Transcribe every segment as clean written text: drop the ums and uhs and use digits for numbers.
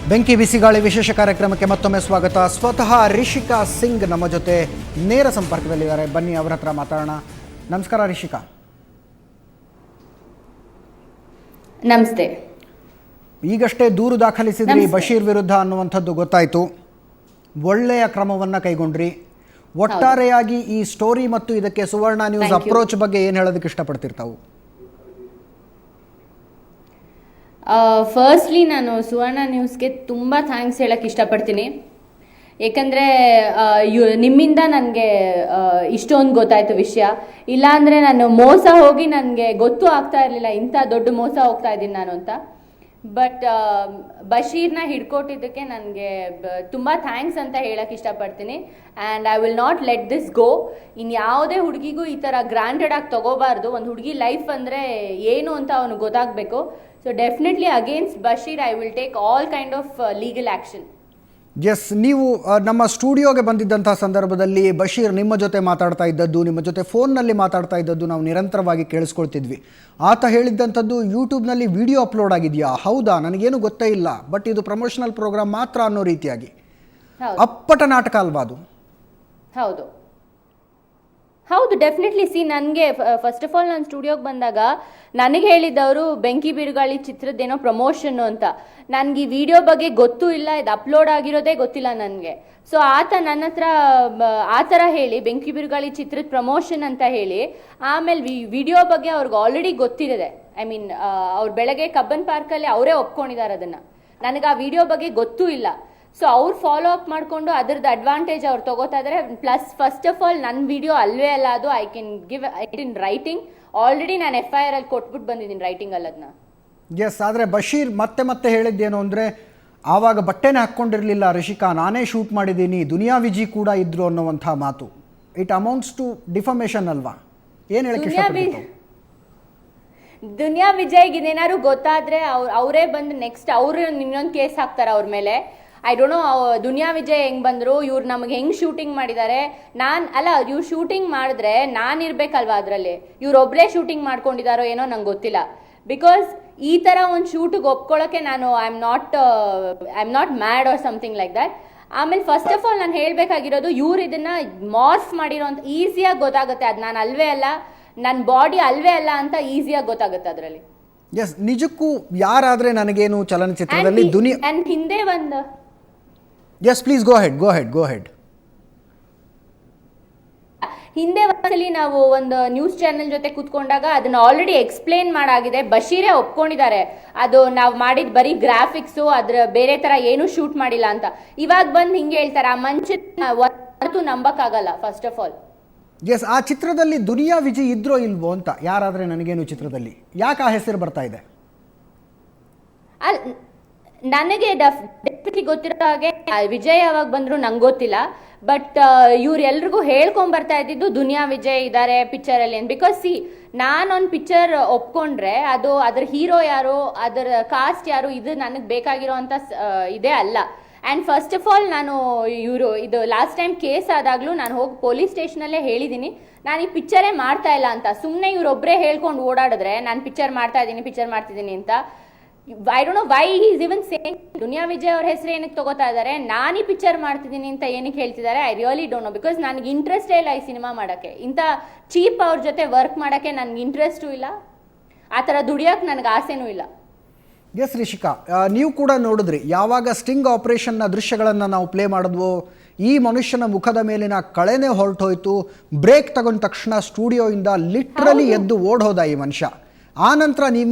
ಬೆಂಕಿ ಬಿಸಿಗಾಳಿ ವಿಶೇಷ ಕಾರ್ಯಕ್ರಮಕ್ಕೆ ಮತ್ತೊಮ್ಮೆ ಸ್ವಾಗತ. ಸ್ವತಃ ರಿಷಿಕಾ ಸಿಂಗ್ ನಮ್ಮ ಜೊತೆ ನೇರ ಸಂಪರ್ಕದಲ್ಲಿದ್ದಾರೆ. ಬನ್ನಿ ಅವರ ಹತ್ರ ಮಾತಾಡೋಣ. ನಮಸ್ಕಾರ ರಿಷಿಕಾ. ನಮಸ್ತೆ. ಈಗಷ್ಟೇ ದೂರು ದಾಖಲಿಸಿದ್ರಿ ಬಶೀರ್ ವಿರುದ್ಧ ಅನ್ನುವಂಥದ್ದು ಗೊತ್ತಾಯಿತು. ಒಳ್ಳೆಯ ಕ್ರಮವನ್ನು ಕೈಗೊಂಡ್ರಿ. ಒಟ್ಟಾರೆಯಾಗಿ ಈ ಸ್ಟೋರಿ ಮತ್ತು ಇದಕ್ಕೆ ಸುವರ್ಣ ನ್ಯೂಸ್ ಅಪ್ರೋಚ್ ಬಗ್ಗೆ ಏನು ಹೇಳೋದಕ್ಕೆ ಇಷ್ಟಪಡ್ತಿರ್ತಾವು? ಫಸ್ಟ್ಲಿ ನಾನು ಸುವರ್ಣ ನ್ಯೂಸ್ಗೆ ತುಂಬ ಥ್ಯಾಂಕ್ಸ್ ಹೇಳಕ್ಕೆ ಇಷ್ಟಪಡ್ತೀನಿ. ಏಕೆಂದರೆ ನಿಮ್ಮಿಂದ ನನಗೆ ಇಷ್ಟೊಂದು ಗೊತ್ತಾಯಿತು ವಿಷಯ. ಇಲ್ಲಾಂದರೆ ನಾನು ಮೋಸ ಹೋಗಿ ನನಗೆ ಗೊತ್ತೂ ಆಗ್ತಾ ಇರಲಿಲ್ಲ ಇಂಥ ದೊಡ್ಡ ಮೋಸ ಹೋಗ್ತಾ ಇದ್ದೀನಿ ನಾನು ಅಂತ. ಬಟ್ ಬಶೀರ್ನ ಹಿಡ್ಕೊಟ್ಟಿದ್ದಕ್ಕೆ ನನಗೆ ತುಂಬ ಥ್ಯಾಂಕ್ಸ್ ಅಂತ ಹೇಳಕ್ಕೆ ಇಷ್ಟಪಡ್ತೀನಿ. And I will not let this go. ಇನ್ನು ಯಾವುದೇ ಹುಡುಗಿಗೂ ಈ ಥರ ಗ್ರಾಂಟೆಡ್ ಆಗಿ ತೊಗೋಬಾರ್ದು. ಒಂದು ಹುಡುಗಿ ಲೈಫ್ ಅಂದರೆ ಏನು ಅಂತ ಅವನಿಗೆ ಗೊತ್ತಾಗಬೇಕು. So definitely against Bashir I will take all kind of legal action. Yes, ನೀವು ನಮ್ಮ ಸ್ಟುಡಿಯೋಗೆ ಬಂದಿದ್ದಂಥ ಸಂದರ್ಭದಲ್ಲಿ ಬಶೀರ್ ನಿಮ್ಮ ಜೊತೆ ಮಾತಾಡ್ತಾ ಇದ್ದದ್ದು, ನಿಮ್ಮ ಜೊತೆ ಫೋನ್ನಲ್ಲಿ ಮಾತಾಡ್ತಾ ಇದ್ದದ್ದು ನಾವು ನಿರಂತರವಾಗಿ ಕೇಳಿಸ್ಕೊಳ್ತಿದ್ವಿ. ಆತ ಹೇಳಿದ್ದಂಥದ್ದು ಯೂಟ್ಯೂಬ್ನಲ್ಲಿ ವಿಡಿಯೋ ಅಪ್ಲೋಡ್ ಆಗಿದೆಯಾ? ಹೌದಾ, ನನಗೇನು ಗೊತ್ತೇ ಇಲ್ಲ, ಬಟ್ ಇದು ಪ್ರಮೋಷನಲ್ ಪ್ರೋಗ್ರಾಮ್ ಮಾತ್ರ ಅನ್ನೋ ರೀತಿಯಾಗಿ. ಅಪ್ಪಟ ನಾಟಕ ಅಲ್ವಾ ಅದು? ಹೌದು ಹೌದು, ಡೆಫಿನೆಟ್ಲಿ. ನನಗೆ ಫಸ್ಟ್ ಆಫ್ ಆಲ್ ನಾನು ಸ್ಟುಡಿಯೋಗೆ ಬಂದಾಗ ನನಗೆ ಹೇಳಿದ್ದವರು ಬೆಂಕಿ ಬಿರುಗಾಳಿ ಚಿತ್ರದ್ದೇನೋ ಪ್ರಮೋಷನ್ನು ಅಂತ. ನನಗೆ ಈ ವಿಡಿಯೋ ಬಗ್ಗೆ ಗೊತ್ತೂ ಇಲ್ಲ, ಇದು ಅಪ್ಲೋಡ್ ಆಗಿರೋದೇ ಗೊತ್ತಿಲ್ಲ ನನಗೆ. ಸೊ ಆತ ನನ್ನ ಹತ್ರ ಆ ಥರ ಹೇಳಿ ಬೆಂಕಿ ಬಿರುಗಾಳಿ ಚಿತ್ರದ ಪ್ರಮೋಷನ್ ಅಂತ ಹೇಳಿ, ಆಮೇಲೆ ವಿಡಿಯೋ ಬಗ್ಗೆ ಅವ್ರಿಗೆ ಆಲ್ರೆಡಿ ಗೊತ್ತಿದೆ. ಐ ಮೀನ್ ಅವ್ರು ಬೆಳಗ್ಗೆ ಕಬ್ಬನ್ ಪಾರ್ಕಲ್ಲಿ ಅವರೇ ಒಪ್ಕೊಂಡಿದ್ದಾರೆ ಅದನ್ನು. ನನಗೆ ಆ ವಿಡಿಯೋ ಬಗ್ಗೆ ಗೊತ್ತೂ ಇಲ್ಲ. ಸೊ ಅವ್ರು ಫಾಲೋ ಅಪ್ ಮಾಡಿಕೊಂಡು ಅದರದ್ದು ಅಡ್ವಾಂಟೇಜ್ ಅವ್ರು ತಗೋತಾ ಇದ್ದಾರೆ. ಪ್ಲಸ್ ಫಸ್ಟ್ ಆಫ್ ಆಲ್ ನನ್ನ ವಿಡಿಯೋ ಅಲ್ವೇ ಅಲ್ಲ ಅದು. I can give it in writing. Already ನಾನು FIR ಅಲ್ಲಿ ಕೊಟ್ಬಿಟ್ಟು ಬಂದಿದ್ದೀನಿ ರೈಟಿಂಗಲ್ಲಿ ಅದನ್ನ. ಎಸ್, ಆದರೆ ಬಶೀರ್ ಮತ್ತೆ ಮತ್ತೆ ಹೇಳಿದ್ದೇನು ಅಂದರೆ, ಆವಾಗ ಬಟ್ಟೆನೇ ಹಾಕ್ಕೊಂಡಿರಲಿಲ್ಲ ರಿಷಿಕಾ, ನಾನೇ ಶೂಟ್ ಮಾಡಿದ್ದೀನಿ, ದುನಿಯಾ ವಿಜಿ ಕೂಡ ಇದ್ರು ಅನ್ನುವಂಥ ಮಾತು. ಇಟ್ ಅಮೌಂಟ್ಸ್ ಟು ಡಿಫಮೇಷನ್ ಅಲ್ವಾ? ಏನು ಹೇಳಕ್ಕೆ ಇಷ್ಟಪಡ್ತೀವಿ? ದುನಿಯಾ ವಿಜಯ್ಗೆ ಇದೇನಾದ್ರು ಗೊತ್ತಾದರೆ ಅವರೇ ಬಂದು ನೆಕ್ಸ್ಟ್ ಅವರು ಇನ್ನೊಂದು ಕೇಸ್ ಹಾಕ್ತಾರೆ ಅವ್ರ ಮೇಲೆ. I don't no Duniya Vijay ಹೆಂಗೆ ಬಂದರು, ಇವ್ರು ನಮಗೆ ಹೆಂಗೆ ಶೂಟಿಂಗ್ ಮಾಡಿದ್ದಾರೆ. ಇವ್ರು ಶೂಟಿಂಗ್ ಮಾಡಿದ್ರೆ ನಾನು ಇರಬೇಕಲ್ವಾ ಅದರಲ್ಲಿ? ಇವ್ರೊಬ್ಬರೇ ಶೂಟಿಂಗ್ ಮಾಡ್ಕೊಂಡಿದ್ದಾರೋ ಏನೋ ನಂಗೆ ಗೊತ್ತಿಲ್ಲ. ಬಿಕಾಸ್ ಈ ಥರ ಒಂದು ಶೂಟಿಗೆ ಒಪ್ಕೊಳ್ಳೋಕ್ಕೆ ನಾನು I am not mad or something like that. ಆಮೇಲೆ ಫಸ್ಟ್ ಆಫ್ ಆಲ್ ನಾನು ಹೇಳಬೇಕಾಗಿರೋದು, ಇವ್ರು ಇದನ್ನು ಮಾರ್ಫ್ ಮಾಡಿರೋ ಅಂತ ಈಸಿಯಾಗಿ ಗೊತ್ತಾಗುತ್ತೆ. ಅದು ನಾನು ಅಲ್ವೇ ಅಲ್ಲ, ನನ್ನ ಬಾಡಿ ಅಲ್ವೇ ಅಲ್ಲ ಅಂತ ಈಸಿಯಾಗಿ ಗೊತ್ತಾಗುತ್ತೆ ಅದರಲ್ಲಿ. ಎಸ್, ನಿಜಕ್ಕೂ ಯಾರಾದರೆ ನನಗೇನು ಚಲನಚಿತ್ರದಲ್ಲಿ ಹಿಂದೆ ಒಂದು ಎಸ್ ಪ್ಲೀಸ್ ಗೋ ಹೆಡ್. ಹಿಂದೆ ಒಂದ್ಸಲಿ ನಾವು ಒಂದು ನ್ಯೂಸ್ ಚಾನೆಲ್ ಜೊತೆ ಕೂತ್ಕೊಂಡಾಗ ಅದನ್ನ ಆಲ್ರೆಡಿ ಎಕ್ಸ್ಪ್ಲೇನ್ ಮಾಡಾಗಿದೆ. ಬಶೀರೇ ಒಪ್ಕೊಂಡಿದ್ದಾರೆ ಅದು ನಾವು ಮಾಡಿದ ಬರೀ ಗ್ರಾಫಿಕ್ಸು, ಅದ್ರ ಬೇರೆ ತರ ಏನು ಶೂಟ್ ಮಾಡಿಲ್ಲ ಅಂತ. ಇವಾಗ ಬಂದು ಹಿಂಗೆ ಹೇಳ್ತಾರೆ, ಆ ಮಂಚ ನಂಬಕ್ಕಾಗಲ್ಲ ಫಸ್ಟ್ ಆಫ್ ಆಲ್. ಎಸ್, ಆ ಚಿತ್ರದಲ್ಲಿ ದುನಿಯಾ ವಿಜಯ್ ಇದ್ರೋ ಇಲ್ವೋ ಅಂತ ಯಾರಾದರೆ ನನಗೇನು ಚಿತ್ರದಲ್ಲಿ ಯಾಕೆ ಆ ಹೆಸರು ಬರ್ತಾ ಇದೆ? ನನಗೆ ಡೆಫಿನೆಟ್ಲಿ ಗೊತ್ತಿರೋ ಹಾಗೆ ವಿಜಯ್ ಯಾವಾಗ ಬಂದ್ರು ನಂಗೆ ಗೊತ್ತಿಲ್ಲ. ಬಟ್ ಇವ್ರು ಎಲ್ರಿಗೂ ಹೇಳ್ಕೊಂಡ್ ಬರ್ತಾ ಇದ್ದಿದ್ದು ದುನಿಯಾ ವಿಜಯ್ ಇದ್ದಾರೆ ಪಿಕ್ಚರ್ ಅಲ್ಲಿ. ಬಿಕಾಸ್ ನಾನೊಂದು ಪಿಕ್ಚರ್ ಒಪ್ಕೊಂಡ್ರೆ ಅದು ಅದ್ರ ಹೀರೋ ಯಾರು, ಅದರ ಕಾಸ್ಟ್ ಯಾರು, ಇದು ನನಗೆ ಬೇಕಾಗಿರೋ ಅಂತ ಇದೇ ಅಲ್ಲ. ಆ್ಯಂಡ್ ಫಸ್ಟ್ ಆಫ್ ಆಲ್ ನಾನು ಇದು ಲಾಸ್ಟ್ ಟೈಮ್ ಕೇಸ್ ಆದಾಗಲೂ ನಾನು ಹೋಗಿ ಪೊಲೀಸ್ ಸ್ಟೇಷನಲ್ಲೇ ಹೇಳಿದ್ದೀನಿ, ನಾನು ಈ ಪಿಕ್ಚರೇ ಮಾಡ್ತಾ ಇಲ್ಲ ಅಂತ. ಸುಮ್ಮನೆ ಇವರೊಬ್ಬರೇ ಹೇಳ್ಕೊಂಡು ಓಡಾಡಿದ್ರೆ ನಾನು ಪಿಕ್ಚರ್ ಮಾಡ್ತಿದ್ದೀನಿ ಅಂತ. I don't know why he is even saying. Duniya Vijay ಅವ್ರ ಹೆಸರು ಏನಕ್ಕೆ ತಗೋತಾ ಇದ್ದಾರೆ, ನಾನು ಈ ಪಿಕ್ಚರ್ ಮಾಡ್ತಿದ್ದೀನಿ ಅಂತ ಏನಕ್ಕೆ ಹೇಳ್ತಿದ್ದಾರೆ, I really don't know. Because ನನಗೆ ಇಂಟ್ರೆಸ್ಟೇ ಇಲ್ಲ ಈ ಸಿನಿಮಾ ಮಾಡೋಕ್ಕೆ. ಇಂಥ ಚೀಪ್ ಅವ್ರ ಜೊತೆ ವರ್ಕ್ ಮಾಡೋಕ್ಕೆ ನನಗೆ ಇಂಟ್ರೆಸ್ಟು ಇಲ್ಲ, ಆ ಥರ ದುಡಿಯೋಕ್ಕೆ ನನಗೆ ಆಸೆನೂ ಇಲ್ಲ. ಎಸ್ ರಿಷಿಕಾ, ನೀವು ಕೂಡ ನೋಡಿದ್ರಿ ಯಾವಾಗ ಸ್ಟಿಂಗ್ ಆಪರೇಷನ್ನ ದೃಶ್ಯಗಳನ್ನು ನಾವು ಪ್ಲೇ ಮಾಡಿದ್ವೋ, ಈ ಮನುಷ್ಯನ ಮುಖದ ಮೇಲಿನ ಕಳೆನೇ ಹೊರಟೋಯ್ತು. ಬ್ರೇಕ್ ತಗೊಂಡ ತಕ್ಷಣ ಸ್ಟುಡಿಯೋಯಿಂದ ಲಿಟ್ರಲಿ ಎದ್ದು ಓಡ್ ಹೋದ ಈ ಮನುಷ್ಯ. ಆ ನಂತರ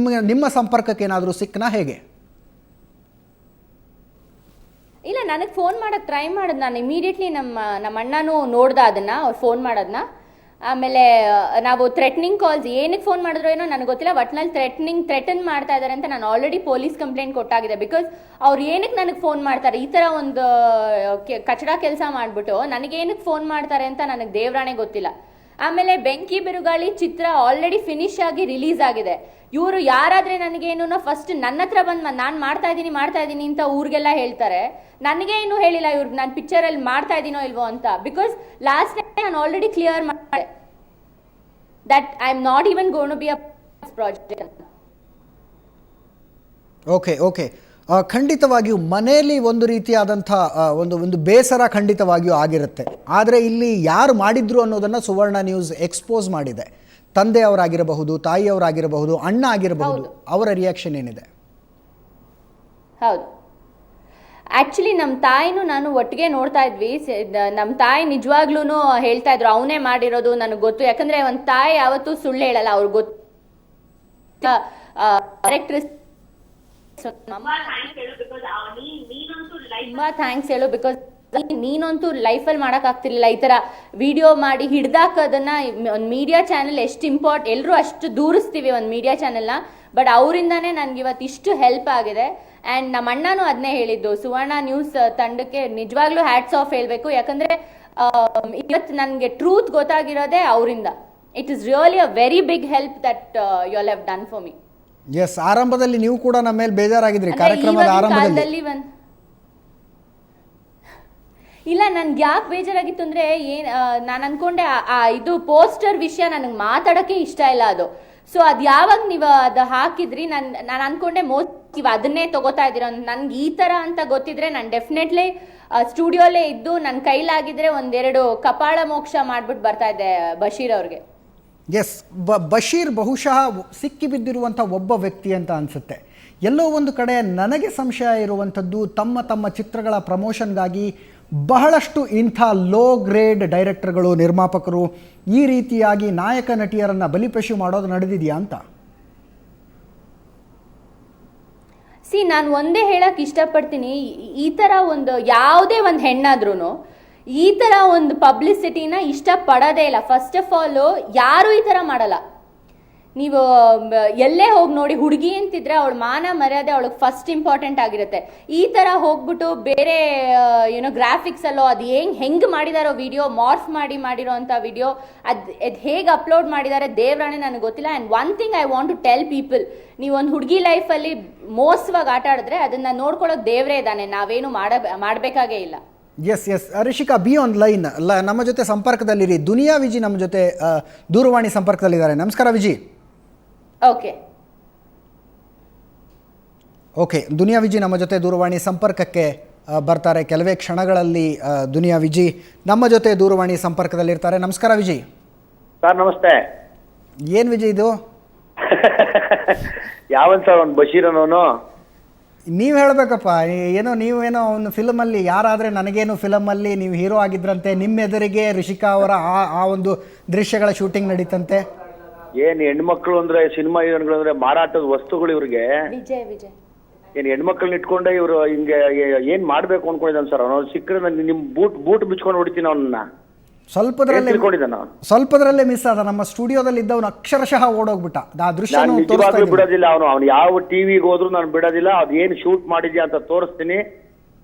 ನಿಮ್ಮ ಸಂಪರ್ಕಕ್ಕೆ ಏನಾದರೂ ಸಿಕ್ಕನಾ, ಹೇಗೆ? ಇಲ್ಲ, ನನಗೆ ಫೋನ್ ಮಾಡೋಕ್ಕೆ ಟ್ರೈ ಮಾಡಿದ್. ನಾನು ಇಮಿಡಿಯೇಟ್ಲಿ ನಮ್ಮ ಅಣ್ಣನೂ ನೋಡ್ದ ಅದನ್ನು, ಅವ್ರು ಫೋನ್ ಮಾಡೋದನ್ನ. ಆಮೇಲೆ ನಾವು ಥ್ರೆಟ್ನಿಂಗ್ ಕಾಲ್ಸ್ ಏನಕ್ಕೆ ಫೋನ್ ಮಾಡಿದ್ರು ಏನೋ ನನಗೆ ಗೊತ್ತಿಲ್ಲ. ಒಟ್ನಲ್ಲಿ ಥ್ರೆಟನ್ ಮಾಡ್ತಾ ಇದ್ದಾರೆ ಅಂತ ನಾನು ಆಲ್ರೆಡಿ ಪೊಲೀಸ್ ಕಂಪ್ಲೇಂಟ್ ಕೊಟ್ಟಾಗಿದೆ. ಬಿಕಾಸ್ ಅವ್ರು ಏನಕ್ಕೆ ನನಗೆ ಫೋನ್ ಮಾಡ್ತಾರೆ, ಈ ಥರ ಒಂದು ಕಚಡ ಕೆಲಸ ಮಾಡಿಬಿಟ್ಟು ನನಗೇನಕ್ಕೆ ಫೋನ್ ಮಾಡ್ತಾರೆ ಅಂತ ನನಗೆ ದೇವ್ರಾಣೆ ಗೊತ್ತಿಲ್ಲ. ಆಮೇಲೆ ಬೆಂಕಿ ಬಿರುಗಾಳಿ ಚಿತ್ರ ಆಲ್ರೆಡಿ ಫಿನಿಶ್ ಆಗಿ ರಿಲೀಸ್ ಆಗಿದೆ. ಇವರು ಯಾರಾದರೆ ನನಗೇನು ಫಸ್ಟ್ ನನ್ನ ಹತ್ರ ಬಂದು ನಾನು ಮಾಡ್ತಾ ಇದ್ದೀನಿ ಅಂತ ಊರಿಗೆಲ್ಲ ಹೇಳ್ತಾರೆ. ನನಗೆ ಇನ್ನೂ ಹೇಳಿಲ್ಲ ಇವ್ರು ನಾನು ಪಿಕ್ಚರಲ್ಲಿ ಮಾಡ್ತಾ ಇದ್ದೀನೋ ಇಲ್ವೋ ಅಂತ. ಬಿಕಾಸ್ ಲಾಸ್ಟ್ ಟೈಮ್ ನಾನು ಆಲ್ರೆಡಿ ಕ್ಲಿಯರ್ ಮಾಡಿದೆ that I am not even gone to be a project. Okay, ಖಂಡಿತವಾಗಿಯೂ ಮನೆಯಲ್ಲಿ ಒಂದು ರೀತಿಯಾದಂಥ ಒಂದು ಬೇಸರ ಖಂಡಿತವಾಗಿಯೂ ಆಗಿರುತ್ತೆ. ಆದರೆ ಇಲ್ಲಿ ಯಾರು ಮಾಡಿದ್ರು ಅನ್ನೋದನ್ನು ಸುವರ್ಣ ನ್ಯೂಸ್ ಎಕ್ಸ್ಪೋಸ್ ಮಾಡಿದೆ. ತಂದೆಯವರಾಗಿರಬಹುದು, ತಾಯಿಯವರಾಗಿರಬಹುದು, ಅಣ್ಣ ಆಗಿರಬಹುದು, ಅವರ ರಿಯಾಕ್ಷನ್ ಏನಿದೆ? ಹೌದು, ಆ್ಯಕ್ಚುಲಿ ನಮ್ಮ ತಾಯಿನೂ ನಾನು ಒಟ್ಟಿಗೆ ನೋಡ್ತಾ ಇದ್ವಿ. ನಮ್ಮ ತಾಯಿ ನಿಜವಾಗ್ಲೂ ಹೇಳ್ತಾ ಇದ್ರು ಅವನೇ ಮಾಡಿರೋದು ನನಗೆ ಗೊತ್ತು. ಯಾಕಂದರೆ ಒಂದು ತಾಯಿ ಯಾವತ್ತೂ ಸುಳ್ಳು ಹೇಳಲ್ಲ, ಅವ್ರಿಗೆ ಗೊತ್ತು. ತುಂಬಾ ಥ್ಯಾಂಕ್ಸ್ ಹೇಳು, ಬಿಕಾಸ್ ನೀನಂತೂ ಲೈಫಲ್ಲಿ ಮಾಡೋಕ್ಕಾಗ್ತಿರ್ಲಿಲ್ಲ. ಈ ಥರ ವಿಡಿಯೋ ಮಾಡಿ ಹಿಡ್ದಾಕೋದನ್ನ ಒಂದು ಮೀಡಿಯಾ ಚಾನೆಲ್ ಎಷ್ಟು ಎಲ್ಲರೂ ಅಷ್ಟು ದೂರಿಸ್ತೀವಿ ಒಂದು ಮೀಡಿಯಾ ಚಾನೆಲ್ನ, ಬಟ್ ಅವರಿಂದಾನೇ ನನಗೆ ಇವತ್ತು ಇಷ್ಟು ಹೆಲ್ಪ್ ಆಗಿದೆ. ಆ್ಯಂಡ್ ನಮ್ಮ ಅಣ್ಣನೂ ಅದನ್ನೇ ಹೇಳಿದ್ದು, ಸುವರ್ಣ ನ್ಯೂಸ್ ತಂಡಕ್ಕೆ ನಿಜವಾಗ್ಲೂ ಹ್ಯಾಟ್ಸ್ ಆಫ್ ಹೇಳಬೇಕು. ಯಾಕಂದರೆ ಇವತ್ತು ನನಗೆ ಟ್ರೂತ್ ಗೊತ್ತಾಗಿರೋದೇ ಅವರಿಂದ. It is really a very big help that you all have done for me. Yes, ಆರಂಭದಲ್ಲಿ ನೀವು ಕೂಡ ನಮ್ಮ ಮೇಲೆ ಬೇಜಾರಾಗಿದ್ರಿ ಕಾರ್ಯಕ್ರಮದ ಆರಂಭದಲ್ಲಿ. ಇಲ್ಲ, ನನ್ಗೆ ಯಾಕೆ ಬೇಜಾರಾಗಿತ್ತು ಅಂದರೆ ನಾನು ಅನ್ಕೊಂಡೆ ಇದು ಪೋಸ್ಟರ್ ವಿಷಯ ನನಗೆ ಮಾತಾಡೋಕ್ಕೆ ಇಷ್ಟ ಇಲ್ಲ ಅದು. ಸೊ ಅದು ಯಾವಾಗ ನೀವು ಅದು ಹಾಕಿದ್ರಿ ನಾನು ಅನ್ಕೊಂಡೆ ನೀವು ಅದನ್ನೇ ತಗೋತಾ ಇದ್ದೀರ. ನನ್ಗೆ ಈ ಥರ ಅಂತ ಗೊತ್ತಿದ್ರೆ ನಾನು ಡೆಫಿನೆಟ್ಲಿ ಸ್ಟುಡಿಯೋಲೇ ಇದ್ದು ನನ್ನ ಕೈಲಾಗಿದ್ರೆ ಒಂದೆರಡು ಕಪಾಳ ಮೋಕ್ಷ ಮಾಡಿಬಿಟ್ಟು ಬರ್ತಾ ಇದ್ದೆ ಬಶೀರ್ ಅವ್ರಿಗೆ. ಎಸ್, ಬಶೀರ್ ಬಹುಶಃ ಸಿಕ್ಕಿಬಿದ್ದಿರುವಂಥ ಒಬ್ಬ ವ್ಯಕ್ತಿ ಅಂತ ಅನಿಸುತ್ತೆ. ಎಲ್ಲೋ ಒಂದು ಕಡೆ ನನಗೆ ಸಂಶಯ ಇರುವಂಥದ್ದು, ತಮ್ಮ ಚಿತ್ರಗಳ ಪ್ರಮೋಷನ್ಗಾಗಿ ಬಹಳಷ್ಟು ಇಂಥ ಲೋ ಗ್ರೇಡ್ ಡೈರೆಕ್ಟರ್ಗಳು, ನಿರ್ಮಾಪಕರು ಈ ರೀತಿಯಾಗಿ ನಾಯಕ ನಟಿಯರನ್ನು ಬಲಿಪಶು ಮಾಡೋದು ನಡೆದಿದೆಯಾ ಅಂತ. ನಾನು ಒಂದೇ ಹೇಳಕ್ಕೆ ಇಷ್ಟಪಡ್ತೀನಿ, ಈ ಥರ ಒಂದು ಯಾವುದೇ ಒಂದು ಹೆಣ್ಣಾದ್ರೂ ಈ ಥರ ಒಂದು ಪಬ್ಲಿಸಿಟಿನ ಇಷ್ಟಪಡೋದೇ ಇಲ್ಲ. ಫಸ್ಟ್ ಆಫ್ ಆಲು ಯಾರೂ ಈ ಥರ ಮಾಡಲ್ಲ. ನೀವು ಎಲ್ಲೇ ಹೋಗಿ ನೋಡಿ, ಹುಡುಗಿ ಅಂತಿದ್ರೆ ಅವಳ ಮಾನ ಮರ್ಯಾದೆ ಅವಳಿಗೆ ಫಸ್ಟ್ ಇಂಪಾರ್ಟೆಂಟ್ ಆಗಿರುತ್ತೆ. ಈ ಥರ ಹೋಗ್ಬಿಟ್ಟು ಬೇರೆ ಗ್ರಾಫಿಕ್ಸಲ್ಲೋ ಅದು ಹೆಂಗೆ ಮಾಡಿದಾರೋ ವಿಡಿಯೋ, ಮಾರ್ಫ್ ಮಾಡಿರೋ ಅಂಥ ವಿಡಿಯೋ ಅದು ಹೇಗೆ ಅಪ್ಲೋಡ್ ಮಾಡಿದ್ದಾರೆ ದೇವ್ರಾಣೆ ನನಗೆ ಗೊತ್ತಿಲ್ಲ. And one thing I want to tell people, ನೀವು ಒಂದು ಹುಡುಗಿ ಲೈಫಲ್ಲಿ ಮೋಸವಾಗಿ ಆಟ ಆಡಿದ್ರೆ ಅದನ್ನು ನೋಡ್ಕೊಳ್ಳೋಕೆ ದೇವರೇ ಇದ್ದಾನೆ, ನಾವೇನು ಮಾಡಬೇಕಾಗೇ ಇಲ್ಲ. Yes, Rishika, be online. ನಮ್ಮ ಜೊತೆ ಸಂಪರ್ಕದಲ್ಲಿರಿ. ದುನಿಯಾ ವಿಜಿ ನಮ್ಮ ಜೊತೆ ದೂರವಾಣಿ ಸಂಪರ್ಕದಲ್ಲಿದ್ದಾರೆ. ನಮಸ್ಕಾರ ವಿಜಿ. ಓಕೆ, ದುನಿಯಾ ವಿಜಿ ನಮ್ಮ ಜೊತೆ ದೂರವಾಣಿ ಸಂಪರ್ಕಕ್ಕೆ ಬರ್ತಾರೆ ಕೆಲವೇ ಕ್ಷಣಗಳಲ್ಲಿ. ದುನಿಯಾ ವಿಜಿ ನಮ್ಮ ಜೊತೆ ದೂರವಾಣಿ ಸಂಪರ್ಕದಲ್ಲಿರ್ತಾರೆ. ನಮಸ್ಕಾರ ವಿಜಿ. ಸರ್ ನಮಸ್ತೆ. ಏನು ವಿಜಯ್ ಇದು? ಯಾವನ್ ಸರ್ ಒಂದು ಬಶೀರ್ ಅನ್ನೋನು? ನೀವು ಹೇಳಬೇಕಪ್ಪ. ನೀವೇನೋ ಒಂದು ಫಿಲಮಲ್ಲಿ, ಯಾರಾದರೆ ನನಗೇನು ಫಿಲಮಲ್ಲಿ ನೀವು ಹೀರೋ ಆಗಿದ್ರಂತೆ, ನಿಮ್ಮ ಎದುರಿಗೆ ರಿಷಿಕಾ ಅವರ ಆ ಒಂದು ದೃಶ್ಯಗಳ ಶೂಟಿಂಗ್ ನಡೀತಂತೆ. ಏನ್ ಹೆಣ್ಮಕ್ಳು ಅಂದ್ರೆ, ಸಿನಿಮಾ ಹೀರೋಗಳು ಅಂದ್ರೆ ಮಾರಾಟದ ವಸ್ತುಗಳು ಇವ್ರಿಗೆ. ವಿಜಯ್ ಏನ್ ಹೆಣ್ಮಕ್ಳನ್ನ ಇಟ್ಕೊಂಡೆ ಇವ್ರು ಹಿಂಗೆ ಏನ್ ಮಾಡ್ಬೇಕು ಅನ್ಕೊಂಡಿದ್ದಾನೆ ಸರ್. ಅವ್ನು ಸಿಕ್ಕರೆ ನಿಮ್ ಬೂಟ್ ಬಿಚ್ಕೊಂಡು ಹೊಡಿತೀನಿ ಅವನನ್ನ. ಸ್ವಲ್ಪದರಲ್ಲೇ ಮಿಸ್ ಆದ. ನಮ್ಮ ಸ್ಟುಡಿಯೋದಲ್ಲಿ ಇದ್ದವನು ಅಕ್ಷರಶಃ ಓಡೋಗ್ಬಿಟ್ಟ. ಆ ದೃಶ್ಯ ಬಿಡೋದಿಲ್ಲ ಅವ್ನು ಯಾವ ಟಿವಿಗೆ ಹೋದ್ರು ನಾನು ಬಿಡೋದಿಲ್ಲ. ಅದ್ ಏನ್ ಶೂಟ್ ಮಾಡಿದ್ಯಾ ಅಂತ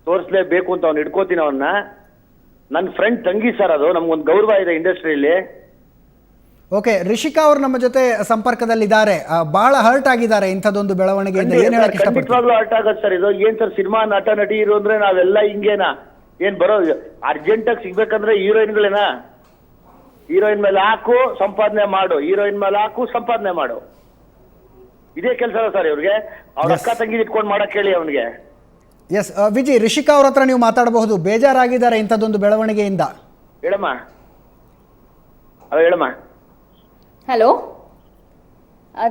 ತೋರಿಸ್ಲೇಬೇಕು ಅಂತ ಅವ್ನು ಇಟ್ಕೋತೀನಿ ಅವನ್ನ. ನನ್ನ ಫ್ರೆಂಡ್ ತಂಗಿ ಸರ್, ಅದು ನಮ್ಗೊಂದು ಗೌರವ ಇದೆ ಇಂಡಸ್ಟ್ರಿಯಲ್ಲಿ. ಓಕೆ, ರಿಷಿಕಾ ಅವರು ನಮ್ಮ ಜೊತೆ ಸಂಪರ್ಕದಲ್ಲಿದ್ದಾರೆ. ಬಹಳ ಹರ್ಟ್ ಆಗಿದ್ದಾರೆ ಇಂಥದ್ದೊಂದು ಬೆಳವಣಿಗೆಯಿಂದ. ಏನ್ ಹೇಳಕ್ ಇಷ್ಟಪಡ್ತೀವಿ? ಹರ್ಟ್ ಆಗತ್ತೆ ಸರ್ ಇದು. ಏನ್ ಸರ್ ಸಿನಿಮಾ ನಟ ನಟಿ ಇರು ಅಂದ್ರೆ ನಾವೆಲ್ಲ ಹಿಂಗೇನಾ? ಏನ್ ಬರೋ ಅರ್ಜೆಂಟಾಗಿ ಸಿಗ್ಬೇಕಂದ್ರೆ ಹೀರೋಯಿನ್ಗಳೇನಾ? ಹೀರೋಯಿನ್ ಮೇಲೆ ಹಾಕು ಸಂಪಾದನೆ ಮಾಡು, ಹೀರೋಯಿನ್ ಮೇಲೆ ಹಾಕು ಸಂಪಾದನೆ ಮಾಡು, ಇದೇ ಕೆಲಸ ಸರ್ ಇವ್ರಿಗೆ. ಅವ್ರ ಅಕ್ಕ ತಂಗಿ ಇಟ್ಕೊಂಡು ಮಾಡಕ್ ಹೇಳಿ ಅವನಿಗೆ. ಎಸ್ ವಿಜಯ್, ರಿಷಿಕಾ ಅವ್ರ ಹತ್ರ ನೀವು ಮಾತಾಡಬಹುದು. ಬೇಜಾರಾಗಿದ್ದಾರೆ ಇಂಥದ್ದೊಂದು ಬೆಳವಣಿಗೆಯಿಂದ. ಹೇಳಮ್ಮ. ಹೇಳಮ್ಮ. Hello,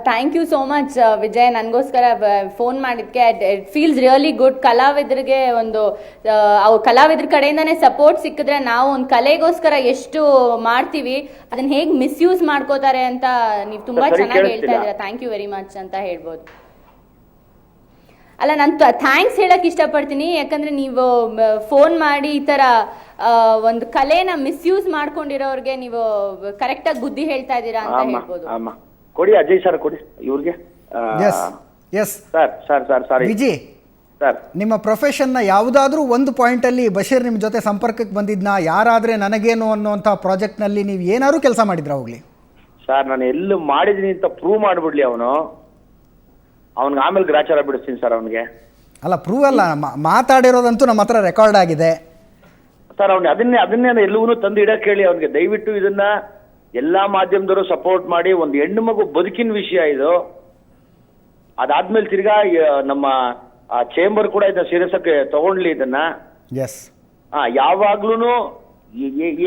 thank you so much Vijay, ನನಗೋಸ್ಕರ ಫೋನ್ ಮಾಡಿದ್ದಕ್ಕೆ. It feels really good. ಕಲಾವಿದರಿಗೆ ಅವ್ರ ಕಲಾವಿದ್ರ ಕಡೆಯಿಂದನೇ ಸಪೋರ್ಟ್ ಸಿಕ್ಕಿದ್ರೆ ನಾವು ಒಂದು ಕಲೆಗೋಸ್ಕರ ಎಷ್ಟು ಮಾಡ್ತೀವಿ ಅದನ್ನ ಹೇಗೆ ಮಿಸ್ಯೂಸ್ ಮಾಡ್ಕೋತಾರೆ ಅಂತ ನೀವು ತುಂಬಾ ಚೆನ್ನಾಗಿ ಹೇಳ್ತಾ ಇದ್ದೀರಾ. ಥ್ಯಾಂಕ್ ಯು ವೆರಿ ಮಚ್ ಅಂತ ಹೇಳ್ಬೋದು. ಅಲ್ಲ, ನಾನು ಥ್ಯಾಂಕ್ಸ್ ಹೇಳಕ್ ಇಷ್ಟಪಡ್ತೀನಿ. ಯಾಕಂದ್ರೆ ನೀವು ಫೋನ್ ಮಾಡಿ ಈ ಥರ ಒಂದು ಕಲೆನ ಮಿಸ್ಯೂಸ್ ಮಾಡ್ಕೊಂಡಿರೋರಿಗೆ ನೀವು ಕರೆಕ್ಟಾಗಿ ಬುದ್ಧಿ ಹೇಳ್ತಾ ಇದ್ದೀರಾ ಅಂತ ಹೇಳ್ಬೋದು. ಕೊಡಿ ಅಜಯ್ ಸರ್, ಕೊಡಿ ಇವ್ರಿಗೆ. ವಿಜಿ, ನಿಮ್ಮ ಪ್ರೊಫೆಷನ್ನ ಯಾವುದಾದ್ರೂ ಒಂದು ಪಾಯಿಂಟಲ್ಲಿ ಬಶೀರ್ ನಿಮ್ಮ ಜೊತೆ ಸಂಪರ್ಕಕ್ಕೆ ಬಂದಿದ್ನಾ? ಯಾರಾದರೆ ನನಗೇನು ಅನ್ನುವಂಥ ಪ್ರಾಜೆಕ್ಟ್ನಲ್ಲಿ ನೀವು ಏನಾದ್ರು ಕೆಲಸ ಮಾಡಿದ್ರಾ ಹೋಗ್ಲಿ? ಸರ್ ನಾನು ಎಲ್ಲೂ ಮಾಡಿದ್ದೀನಿ ಅಂತ ಪ್ರೂವ್ ಮಾಡಿಬಿಡ್ಲಿ ಅವ್ನಿಗೆ ಆಮೇಲೆ ಗ್ರಾಚಾರ ಬಿಡಿಸ್ತೀನಿ ಸರ್ ಅವನಿಗೆ. ಅಲ್ಲ, ಪ್ರೂವ್ ಅಲ್ಲ, ಮಾತಾಡಿರೋದಂತೂ ನಮ್ಮ ಹತ್ರ ರೆಕಾರ್ಡ್ ಆಗಿದೆ ಸರ್. ಅದನ್ನೇ ಎಲ್ಲವನ್ನೂ ತಂದು ಇಡಕ್ಕೆ ಹೇಳಿ ಅವನಿಗೆ. ದಯವಿಟ್ಟು ಇದನ್ನ ಎಲ್ಲಾ ಮಾಧ್ಯಮದವರು ಸಪೋರ್ಟ್ ಮಾಡಿ. ಒಂದು ಹೆಣ್ಣು ಮಗು ಬದುಕಿನ ವಿಷಯ ಇದು. ಅದಾದ್ಮೇಲೆ ತಿರ್ಗಾ ನಮ್ಮ ಆ ಚೇಂಬರ್ ಕೂಡ ಇದನ್ನ ಸೀರಿಯಸ್ಸಾಗಿ ತಗೊಂಡ್ಲಿ ಇದನ್ನ. ಎಸ್. ಯಾವಾಗ್ಲೂ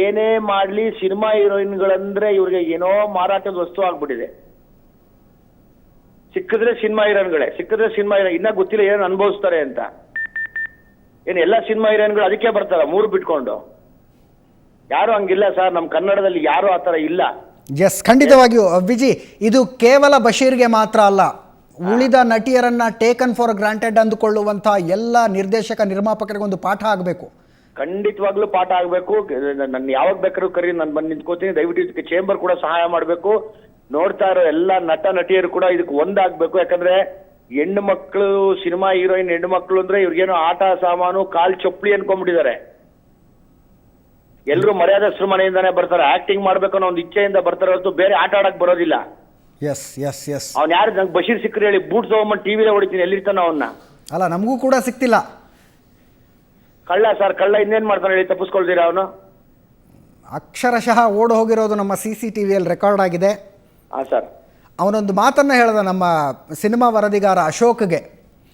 ಏನೇ ಮಾಡ್ಲಿ ಸಿನಿಮಾ ಹೀರೋಯಿನ್ಗಳಂದ್ರೆ ಇವ್ರಿಗೆ ಏನೋ ಮಾರಾಟದ ವಸ್ತು ಆಗ್ಬಿಟ್ಟಿದೆ. ಸಿಕ್ಕಿದ್ರೆ ಸಿನಿಮಾ ಹೀರೋಯಿನ್ಗಳೇ, ಸಿಕ್ಕಿದ್ರೆ ಸಿನಿಮಾ ಹೀರೋ, ಇನ್ನ ಗೊತ್ತಿಲ್ಲ ಏನ್ ಅನುಭವಿಸ್ತಾರೆ ಅಂತ. ಏನ್ ಎಲ್ಲಾ ಸಿನಿಮಾ ಹೀರೋಯಿನ್ಗಳು ಅದಕ್ಕೆ ಬರ್ತಾರ 3 ಬಿಟ್ಕೊಂಡು? ಯಾರು ಹಂಗಿಲ್ಲ ಸರ್, ನಮ್ ಕನ್ನಡದಲ್ಲಿ ಯಾರು ಆತರ ಇಲ್ಲ. ಎಸ್, ಖಂಡಿತವಾಗಿಯೂ ವಿಜಿ, ಇದು ಕೇವಲ ಬಶೀರ್ಗೆ ಮಾತ್ರ ಅಲ್ಲ, ಉಳಿದ ನಟಿಯರನ್ನ ಟೇಕನ್ ಫಾರ್ ಗ್ರಾಂಟೆಡ್ ಅಂದುಕೊಳ್ಳುವಂಥ ಎಲ್ಲ ನಿರ್ದೇಶಕ ನಿರ್ಮಾಪಕರಿಗೊಂದು ಪಾಠ ಆಗಬೇಕು. ಖಂಡಿತವಾಗ್ಲೂ ಪಾಠ ಆಗ್ಬೇಕು. ನನ್ನ ಯಾವಾಗ ಬೇಕಾದ್ರೂ ಕರಿ, ನಾನು ಬಂದು ನಿಂತ್ಕೋತೀನಿ. ದಯವಿಟ್ಟು ಇದಕ್ಕೆ ಚೇಂಬರ್ ಕೂಡ ಸಹಾಯ ಮಾಡ್ಬೇಕು. ನೋಡ್ತಾ ಇರೋ ಎಲ್ಲ ನಟ ನಟಿಯರು ಕೂಡ ಇದಕ್ಕೆ ಒಂದಾಗ್ಬೇಕು. ಯಾಕಂದ್ರೆ ಹೆಣ್ಣು ಮಕ್ಕಳು, ಸಿನಿಮಾ ಹೀರೋಯಿನ್ ಹೆಣ್ಣು ಮಕ್ಕಳು ಅಂದ್ರೆ ಇವ್ರಿಗೇನೋ ಆಟ ಸಾಮಾನು, ಕಾಲ್ ಚಪ್ಪಲಿ ಅನ್ಕೊಂಡ್ಬಿಟ್ಟಿದ್ದಾರೆ. ಎಲ್ರು ಮರ್ಯಾದಸ್ತ್ರ ಮನೆಯಿಂದಾನೇ ಬರ್ತಾರೆ, ಆಕ್ಟಿಂಗ್ ಮಾಡ್ಬೇಕು ಅನ್ನೋ ಒಂದು ಇಚ್ಛೆಯಿಂದ ಬರ್ತಾರೆ ಹೊರತು ಬೇರೆ ಆಟ ಆಡಕ್ ಬರೋದಿಲ್ಲ. Yes yes yes. ಅವ್ನು ಯಾರು ನಂಗೆ ಬಶೀರ್ ಸಿಕ್ಕರೆ ಹೇಳಿ ಬೂಟ್ ತಗೊಂಬಂದು ಟಿವಿಲೇ ಹೊಡಿತೀನಿ, ಎಲ್ಲಿರ್ತಾನ ಅವನ್ನ? ಅಲ್ಲ, ನಮಗೂ ಕೂಡ ಸಿಕ್ತಿಲ್ಲ. ಕಳ್ಳ ಸರ್, ಕಳ್ಳ ಇನ್ನೇನ್ ಮಾಡ್ತಾನೆ ಹೇಳಿ, ತಪ್ಪಿಸ್ಕೊಳ್ತೀರಾ ಅವನು? ಅಕ್ಷರಶಃ ಓಡ್ ಹೋಗಿರೋದು ನಮ್ಮ CCTVಯಲ್ಲಿ ರೆಕಾರ್ಡ್ ಆಗಿದೆ. ಹಾ ಸರ್. ಅವನೊಂದು ಮಾತನ್ನ ಹೇಳ್ದ ನಮ್ಮ ಸಿನಿಮಾ ವರದಿಗಾರ ಅಶೋಕ್ಗೆ.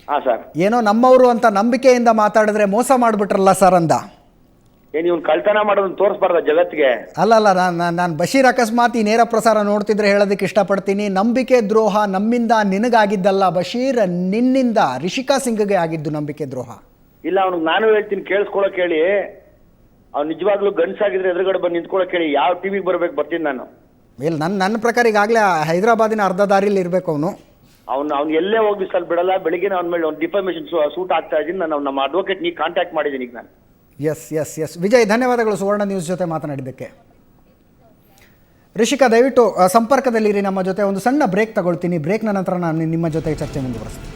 ಹಾ ಸರ್. ಏನೋ ನಮ್ಮವರು ಅಂತ ನಂಬಿಕೆಯಿಂದ ಮಾತಾಡಿದ್ರೆ ಮೋಸ ಮಾಡಿಬಿಟ್ರಲ್ಲ ಸರ್ ಅಂದ. ಏನ್ ಇವ್ನು ಕಳ್ತನ ಮಾಡೋದನ್ನ ತೋರಿಸ್ಬಾರ್ದ ಜಗತ್ಗೆ? ಅಲ್ಲ, ನಾನು ಬಶೀರ್ ಅಕಸ್ಮಾತ್ ಈ ನೇರ ಪ್ರಸಾರ ನೋಡ್ತಿದ್ರೆ ಹೇಳೋದಕ್ಕೆ ಇಷ್ಟಪಡ್ತೀನಿ, ನಂಬಿಕೆ ದ್ರೋಹ ನಮ್ಮಿಂದ ನಿನಗಾಗಿದ್ದಲ್ಲ ಬಶೀರ್, ನಿನ್ನಿಂದ ರಿಷಿಕಾ ಸಿಂಗ್ಗೆ ಆಗಿದ್ದು ನಂಬಿಕೆ ದ್ರೋಹ. ಇಲ್ಲ, ಅವ್ನಿಗೆ ನಾನು ಹೇಳ್ತೀನಿ, ಕೇಳಿಸ್ಕೊಳಕ್ ಹೇಳಿ. ಅವ್ನು ನಿಜವಾಗ್ಲೂ ಗಂಡ್ಸಾಗಿದ್ರೆ ಎದುರುಗಡೆ ಬಂದು ನಿಂತ್ಕೊಳಕ್ ಹೇಳಿ. ಯಾವ ಟಿವಿಗೆ ಬರ್ತೀನಿ ನಾನು? ಇಲ್ಲ, ನನ್ನ ಪ್ರಕಾರ ಈಗಾಗಲೇ ಹೈದರಾಬಾದಿನ ಅರ್ಧ ದಾರಿಲಿ ಇರಬೇಕು ಅವನು. ಅವ್ನು ಎಲ್ಲೇ ಹೋಗಿ ಸರ್ ಬಿಡಲ್ಲ. ಬೆಳಿಗ್ಗೆ ಅವ್ನ ಮೇಲೆ ಒಂದು ಡಿಫಾಮೇಷನ್ ಸೂಟ್ ಆಗ್ತಾ ಇದ್ದೀನಿ. ನಾನು ನಮ್ಮ ಅಡ್ವೊಕೇಟ್ ನೀ ಕಾಂಟ್ಯಾಕ್ಟ್ ಮಾಡಿದ್ದೀನಿ ಈಗ ನಾನು. S yes S. ವಿಜಯ್, ಧನ್ಯವಾದಗಳು ಸುವರ್ಣ ನ್ಯೂಸ್ ಜೊತೆ ಮಾತನಾಡಿದ್ದಕ್ಕೆ. ರಿಷಿಕಾ, ದಯವಿಟ್ಟು ಸಂಪರ್ಕದಲ್ಲಿರಿ ನಮ್ಮ ಜೊತೆ. ಒಂದು ಸಣ್ಣ ಬ್ರೇಕ್ ತಗೊಳ್ತೀನಿ. ಬ್ರೇಕ್ನ ನಂತರ ನಾನು ನಿಮ್ಮ ಜೊತೆ ಚರ್ಚೆ ಮುಂದುವರಿಸ್ತೀನಿ.